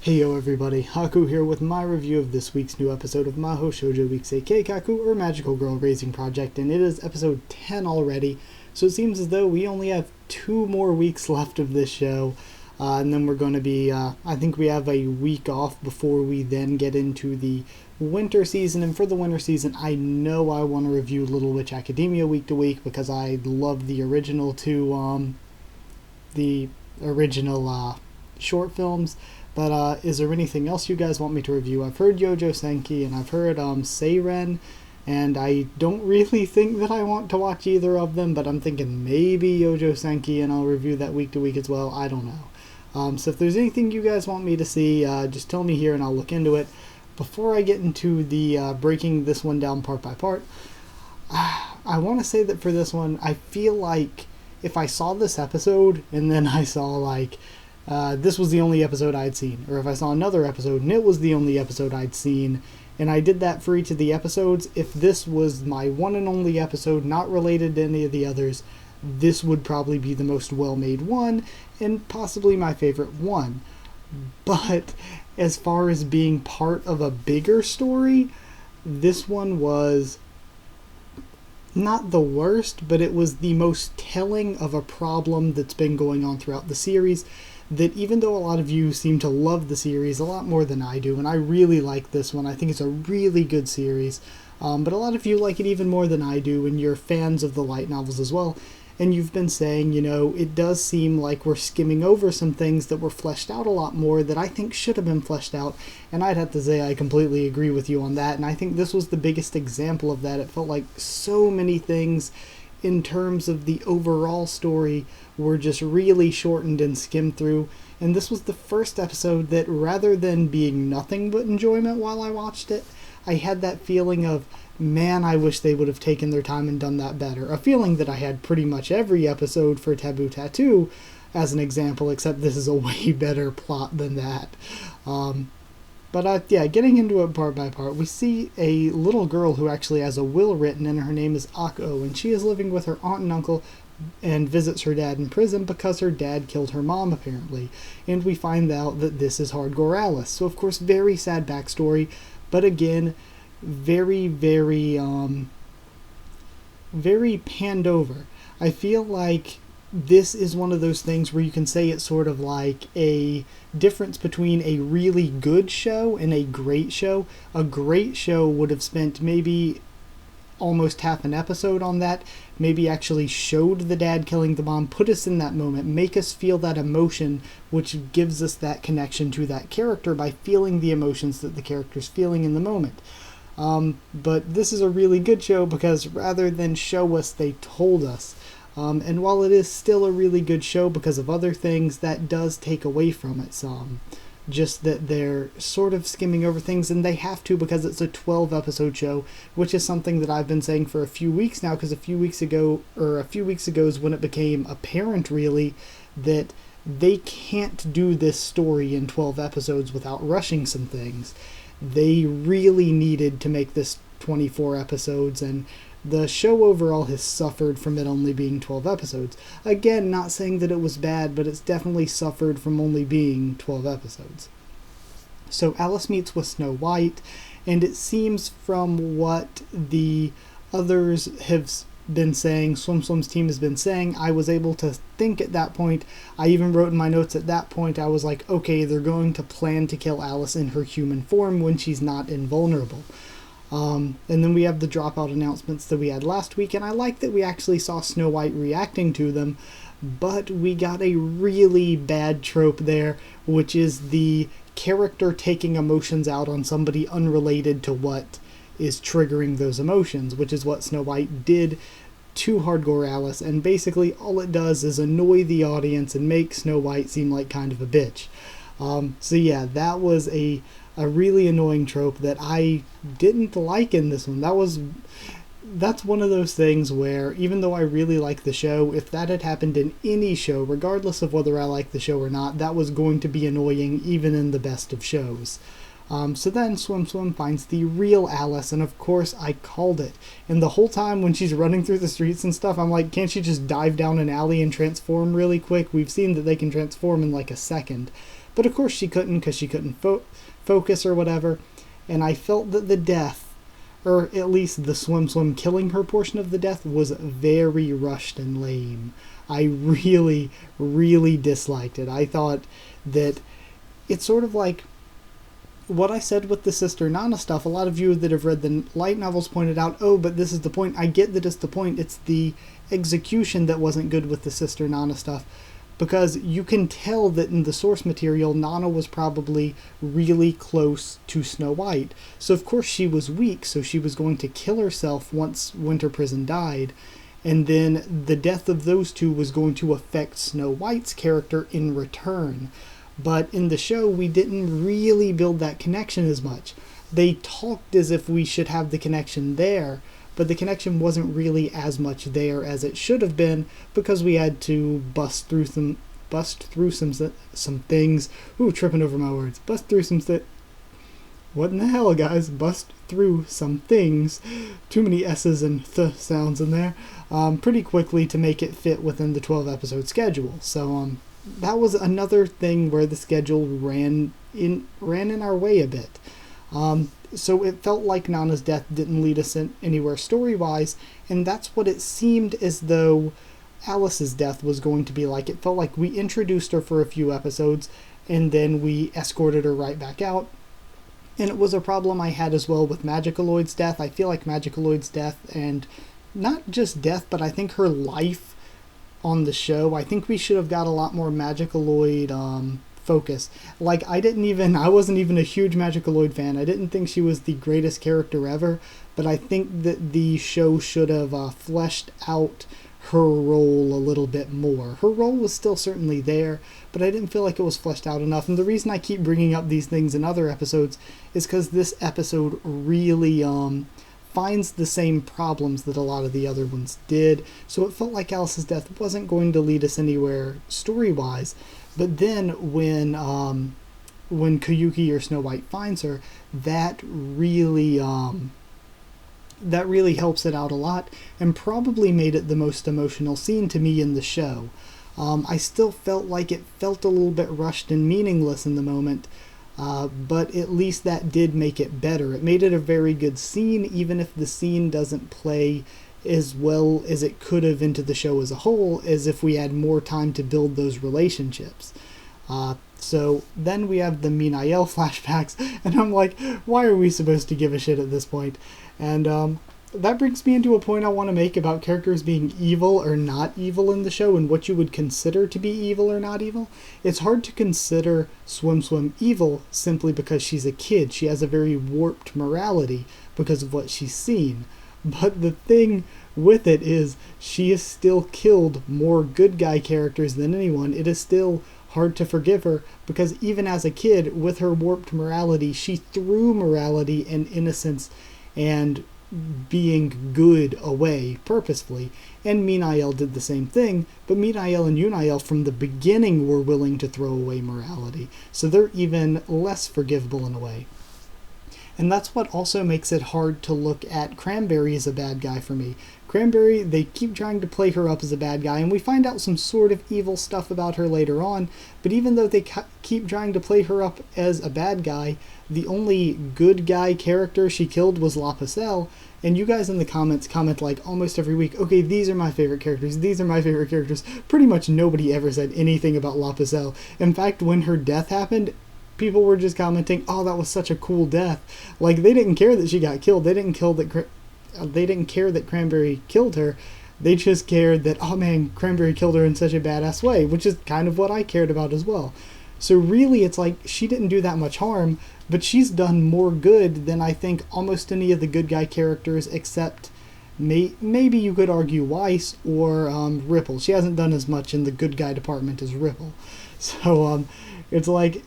Heyo everybody, Haku here with my review of this week's new episode of Mahou Shoujo Ikusei Keikaku, or Magical Girl Raising Project, and it is episode 10 already, so it seems as though we only have 2 more weeks left of this show, and then we're going to be, I think we have a week off before we then get into the winter season, and for the winter season, I know I want to review Little Witch Academia week to week, because I love the original short films. But is there anything else you guys want me to review? I've heard Yojo Senki and I've heard Seiren, and I don't really think that I want to watch either of them, but I'm thinking maybe Yojo Senki, and I'll review that week to week as well. I don't know. So if there's anything you guys want me to see, just tell me here and I'll look into it. Before I get into the breaking this one down part by part, I want to say that for this one, I feel like if I saw this episode and then I saw this was the only episode I'd seen, or if I saw another episode and it was the only episode I'd seen, and I did that for each of the episodes, if this was my one and only episode not related to any of the others, this would probably be the most well-made one, and possibly my favorite one. But as far as being part of a bigger story, this one was not the worst, but it was the most telling of a problem that's been going on throughout the series. That even though a lot of you seem to love the series a lot more than I do, and I really like this one, I think it's a really good series, but a lot of you like it even more than I do, and you're fans of the light novels as well, and you've been saying, it does seem like we're skimming over some things that were fleshed out a lot more that I think should have been fleshed out, and I'd have to say I completely agree with you on that, and I think this was the biggest example of that. It felt like so many things in terms of the overall story were just really shortened and skimmed through, and this was the first episode that, rather than being nothing but enjoyment while I watched it, I had that feeling of, man, I wish they would have taken their time and done that better. A feeling that I had pretty much every episode for Taboo Tattoo as an example, except this is a way better plot than that. But getting into it part by part, we see a little girl who actually has a will written, and her name is Ako, and she is living with her aunt and uncle and visits her dad in prison because her dad killed her mom, apparently. And we find out that this is Hardcore Alice. So, of course, very sad backstory, but again, very, very panned over. I feel like this is one of those things where you can say it's sort of like a difference between a really good show and a great show. A great show would have spent maybe almost half an episode on that, maybe actually showed the dad killing the mom, put us in that moment, make us feel that emotion, which gives us that connection to that character by feeling the emotions that the character's feeling in the moment. But this is a really good show because rather than show us, they told us. And while it is still a really good show because of other things, that does take away from it some. Just that they're sort of skimming over things, and they have to because it's a 12-episode show, which is something that I've been saying for a few weeks now, because a few weeks ago is when it became apparent, really, that they can't do this story in 12 episodes without rushing some things. They really needed to make this 24 episodes, and the show overall has suffered from it only being 12 episodes. Again, not saying that it was bad, but it's definitely suffered from only being 12 episodes. So Alice meets with Snow White, and it seems from what the others have been saying, Swim Swim's team has been saying, I was able to think at that point, I even wrote in my notes at that point, I was like, okay, they're going to plan to kill Alice in her human form when she's not invulnerable. And then we have the dropout announcements that we had last week, and I like that we actually saw Snow White reacting to them, but we got a really bad trope there, which is the character taking emotions out on somebody unrelated to what is triggering those emotions, which is what Snow White did to Hardcore Alice, and basically all it does is annoy the audience and make Snow White seem like kind of a bitch. So yeah, that was a really annoying trope that I didn't like in this one. That's one of those things where, even though I really like the show, if that had happened in any show, regardless of whether I like the show or not, that was going to be annoying even in the best of shows. So then Swim Swim finds the real Alice, and of course I called it. And the whole time when she's running through the streets and stuff, I'm like, can't she just dive down an alley and transform really quick? We've seen that they can transform in like a second. But of course she couldn't, because she couldn't focus or whatever. And I felt that the death, or at least the swim killing her portion of the death, was very rushed and lame. I really, really disliked it. I thought that it's sort of like what I said with the Sister Nana stuff. A lot of you that have read the light novels pointed out, oh, but this is the point. I get that it's the point. It's the execution that wasn't good with the Sister Nana stuff. Because you can tell that in the source material, Nana was probably really close to Snow White. So of course she was weak, so she was going to kill herself once Winter Prison died. And then the death of those two was going to affect Snow White's character in return. But in the show, we didn't really build that connection as much. They talked as if we should have the connection there, but the connection wasn't really as much there as it should have been, because we had to bust through some things. Ooh, tripping over my words. Bust through some what in the hell, guys? Bust through some things. Too many S's and th sounds in there. Pretty quickly to make it fit within the 12-episode schedule. So that was another thing where the schedule ran in our way a bit. So it felt like Nana's death didn't lead us anywhere story-wise, and that's what it seemed as though Alice's death was going to be like. It felt like we introduced her for a few episodes, and then we escorted her right back out. And it was a problem I had as well with Magicaloid's death. I feel like Magicaloid's death, and not just death, but I think her life on the show, I think we should have got a lot more Magicaloid focus. Like, I wasn't even a huge Magicaloid fan. I didn't think she was the greatest character ever, but I think that the show should have fleshed out her role a little bit more. Her role was still certainly there, but I didn't feel like it was fleshed out enough. And the reason I keep bringing up these things in other episodes is because this episode really finds the same problems that a lot of the other ones did. So it felt like Alice's death wasn't going to lead us anywhere story-wise. But then when Koyuki or Snow White finds her, that really helps it out a lot, and probably made it the most emotional scene to me in the show. I still felt like it felt a little bit rushed and meaningless in the moment, but at least that did make it better. It made it a very good scene, even if the scene doesn't play as well as it could have into the show as a whole, as if we had more time to build those relationships. So then we have the Minael flashbacks, and I'm like, why are we supposed to give a shit at this point? And that brings me into a point I want to make about characters being evil or not evil in the show, and what you would consider to be evil or not evil. It's hard to consider Swim evil simply because she's a kid. She has a very warped morality because of what she's seen. But the thing with it is, she has still killed more good guy characters than anyone. It is still hard to forgive her, because even as a kid, with her warped morality, she threw morality and innocence and being good away purposefully. And Minael did the same thing, but Minael and Yunael from the beginning were willing to throw away morality, so they're even less forgivable in a way. And that's what also makes it hard to look at Cranberry as a bad guy for me. Cranberry, they keep trying to play her up as a bad guy, and we find out some sort of evil stuff about her later on, but even though they keep trying to play her up as a bad guy, the only good guy character she killed was La Pucelle, and you guys in the comments comment like almost every week, okay, these are my favorite characters, these are my favorite characters. Pretty much nobody ever said anything about La Pucelle. In fact, when her death happened, people were just commenting, oh, that was such a cool death. Like, they didn't care that she got killed. They didn't care that Cranberry killed her. They just cared that, oh man, Cranberry killed her in such a badass way, which is kind of what I cared about as well. So really, it's like, she didn't do that much harm, but she's done more good than I think almost any of the good guy characters, except maybe you could argue Weiss or Ripple. She hasn't done as much in the good guy department as Ripple. So, it's like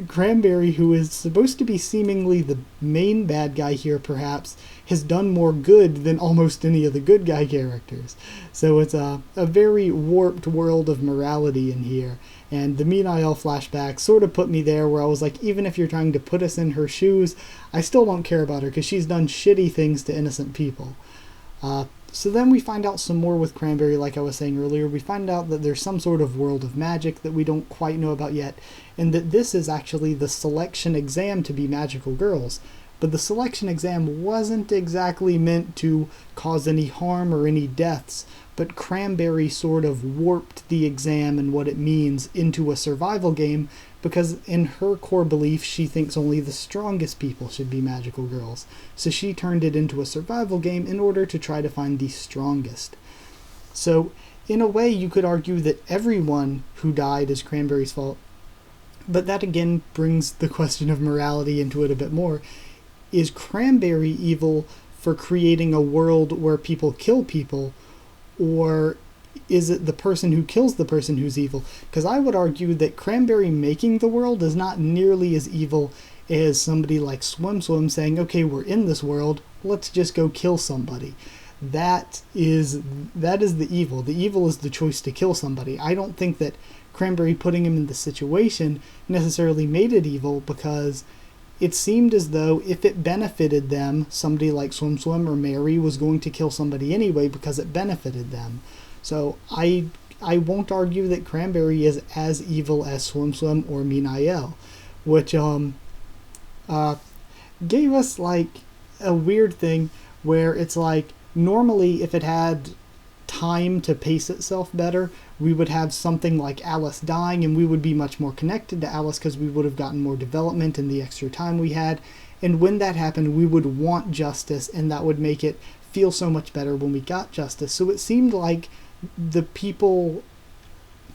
Cranberry, who is supposed to be seemingly the main bad guy here perhaps, has done more good than almost any of the good guy characters. So it's a very warped world of morality in here. And the Minael flashback sort of put me there, where I was like, even if you're trying to put us in her shoes, I still don't care about her because she's done shitty things to innocent people. So then we find out some more with Cranberry, like I was saying earlier. We find out that there's some sort of world of magic that we don't quite know about yet, and that this is actually the selection exam to be magical girls. But the selection exam wasn't exactly meant to cause any harm or any deaths, but Cranberry sort of warped the exam and what it means into a survival game, because in her core belief she thinks only the strongest people should be magical girls. So she turned it into a survival game in order to try to find the strongest. So in a way you could argue that everyone who died is Cranberry's fault, but that again brings the question of morality into it a bit more. Is Cranberry evil for creating a world where people kill people, or is it the person who kills the person who's evil? Because I would argue that Cranberry making the world is not nearly as evil as somebody like Swim Swim saying, okay, we're in this world, let's just go kill somebody. That is the evil. The evil is the choice to kill somebody. I don't think that Cranberry putting him in the situation necessarily made it evil, because it seemed as though if it benefited them, somebody like Swim Swim or Mary was going to kill somebody anyway because it benefited them. So I won't argue that Cranberry is as evil as Swim Swim or Minael, which gave us like a weird thing where it's like, normally if it had time to pace itself better, we would have something like Alice dying and we would be much more connected to Alice because we would have gotten more development in the extra time we had. And when that happened, we would want justice, and that would make it feel so much better when we got justice. So it seemed like the people,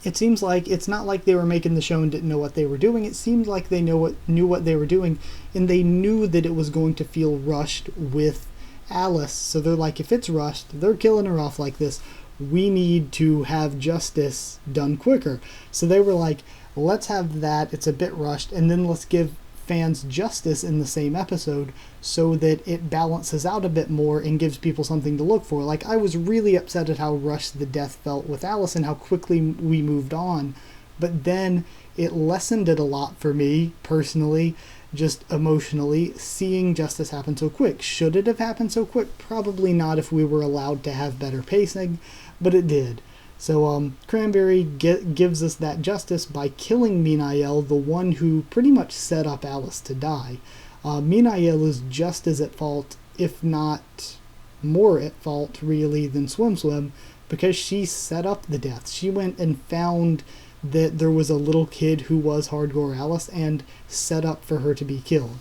it seems like it's not like they were making the show and didn't know what they were doing. It seemed like they knew what they were doing, and they knew that it was going to feel rushed with Alice. So they're like, if it's rushed, they're killing her off like this, we need to have justice done quicker. So they were like, let's have that, it's a bit rushed, and then let's give fans justice in the same episode so that it balances out a bit more and gives people something to look for. Like, I was really upset at how rushed the death felt with Alice and how quickly we moved on, but then it lessened it a lot for me personally, just emotionally, seeing justice happen so quick. Should it have happened so quick? Probably not if we were allowed to have better pacing, but it did. So Cranberry gives us that justice by killing Minael, the one who pretty much set up Alice to die. Minael is just as at fault, if not more at fault, really, than Swim Swim, because she set up the death. She went and found that there was a little kid who was Hardcore Alice and set up for her to be killed.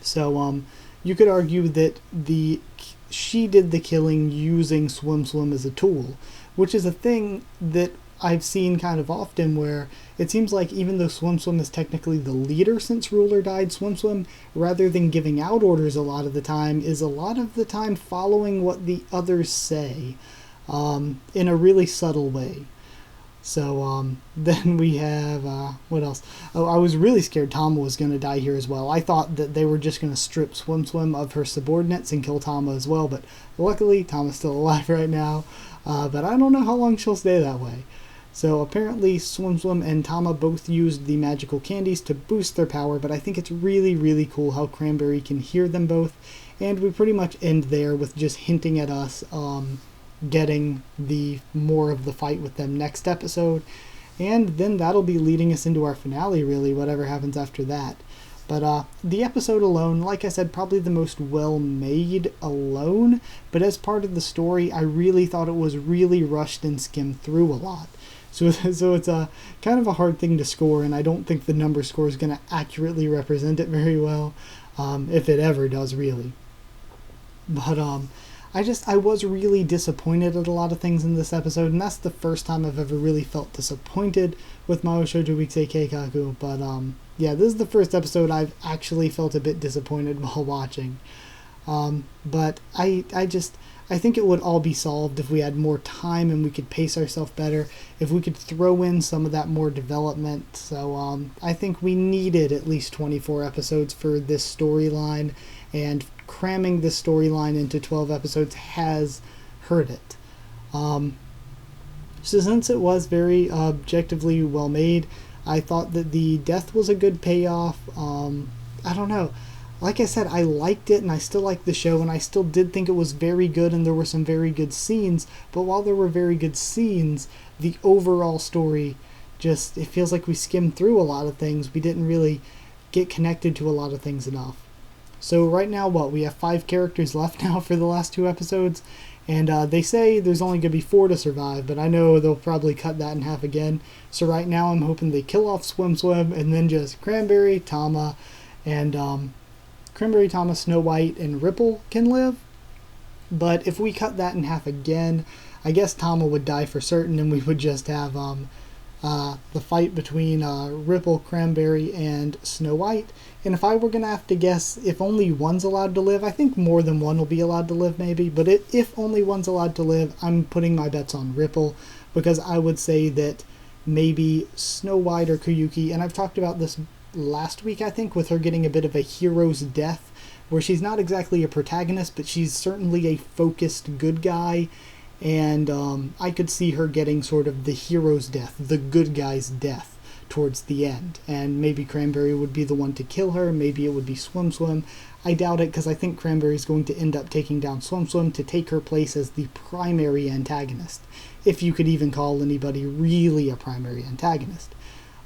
So you could argue that she did the killing using Swim Swim as a tool, which is a thing that I've seen kind of often, where it seems like even though Swim Swim is technically the leader since Ruler died, Swim Swim, rather than giving out orders a lot of the time, is a lot of the time following what the others say in a really subtle way. So then we have, what else? Oh, I was really scared Tama was going to die here as well. I thought that they were just going to strip Swim Swim of her subordinates and kill Tama as well, but luckily Tama's still alive right now. But I don't know how long she'll stay that way. So apparently Swim Swim and Tama both used the magical candies to boost their power, but I think it's really, really cool how Cranberry can hear them both. And we pretty much end there with just hinting at us getting the more of the fight with them next episode, and then that'll be leading us into our finale, really, whatever happens after that. But the episode alone, like I said, probably the most well-made alone, but as part of the story, I really thought it was really rushed and skimmed through a lot. So it's a kind of a hard thing to score, and I don't think the number score is going to accurately represent it very well, if it ever does, really. But I was really disappointed at a lot of things in this episode, and that's the first time I've ever really felt disappointed with Mahou Shoujo Ikusei Keikaku, but yeah, this is the first episode I've actually felt a bit disappointed while watching. But I think it would all be solved if we had more time and we could pace ourselves better, if we could throw in some of that more development. So I think we needed at least 24 episodes for this storyline, and cramming this storyline into 12 episodes has hurt it. So since it was very objectively well made, I thought that the death was a good payoff. I don't know. like I said, I liked it and I still like the show and I still did think it was very good and there were some very good scenes, but while there were very good scenes, the overall story just, it feels like we skimmed through a lot of things. We didn't really get connected to a lot of things enough. So right now, we have 5 characters left now for the last 2 episodes, and they say there's only going to be 4 to survive, but I know they'll probably cut that in half again. So right now I'm hoping they kill off Swim Swim, and then just Cranberry, Tama, and Snow White, and Ripple can live. But if we cut that in half again, I guess Tama would die for certain, and we would just have the fight between Ripple, Cranberry, and Snow White. And if I were going to have to guess, if only one's allowed to live, I think more than one will be allowed to live maybe, but if only one's allowed to live, I'm putting my bets on Ripple, because I would say that maybe Snow White or Koyuki, and I've talked about this last week, I think, with her getting a bit of a hero's death, where she's not exactly a protagonist, but she's certainly a focused good guy, and I could see her getting sort of the hero's death, the good guy's death, towards the end. And maybe Cranberry would be the one to kill her, maybe it would be Swim Swim. I doubt it, because I think Cranberry's going to end up taking down Swim Swim to take her place as the primary antagonist, if you could even call anybody really a primary antagonist.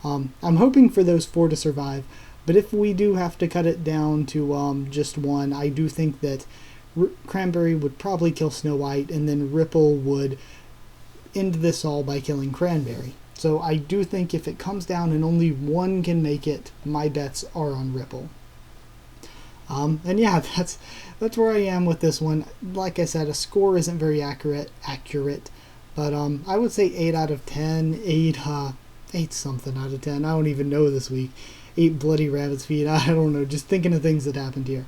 I'm hoping for those 4 to survive, but if we do have to cut it down to just one, I do think that Cranberry would probably kill Snow White, and then Ripple would end this all by killing Cranberry. So I do think if it comes down and only one can make it, my bets are on Ripple. And yeah, that's where I am with this one. Like I said, a score isn't very accurate, but I would say 8 out of 10, 8 something out of 10. I don't even know this week. 8 bloody rabbit's feet. I don't know, just thinking of things that happened here.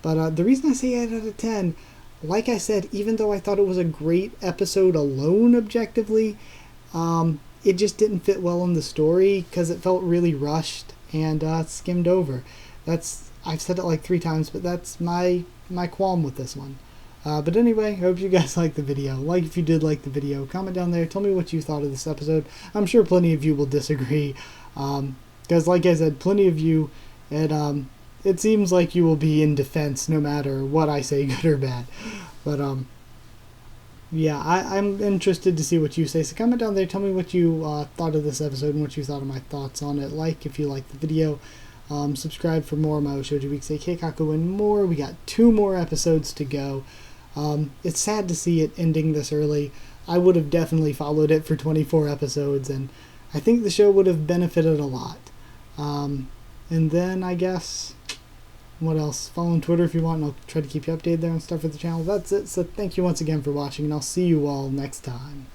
But the reason I say 8 out of 10, like I said, even though I thought it was a great episode alone objectively, it just didn't fit well in the story because it felt really rushed and skimmed over. I've said it like 3 times, but that's my qualm with this one. But anyway, I hope you guys liked the video. Like if you did like the video, comment down there, tell me what you thought of this episode. I'm sure plenty of you will disagree, because like I said, plenty of you, and it seems like you will be in defense no matter what I say, good or bad. But yeah, I'm interested to see what you say, so comment down there, tell me what you thought of this episode and what you thought of my thoughts on it. Like if you liked the video, subscribe for more Mahou Shoujo Ikusei Keikaku and more. We got 2 more episodes to go. It's sad to see it ending this early. I would have definitely followed it for 24 episodes, and I think the show would have benefited a lot. And then I guess, what else? Follow on Twitter if you want, and I'll try to keep you updated there and stuff with the channel. That's it, so thank you once again for watching, and I'll see you all next time.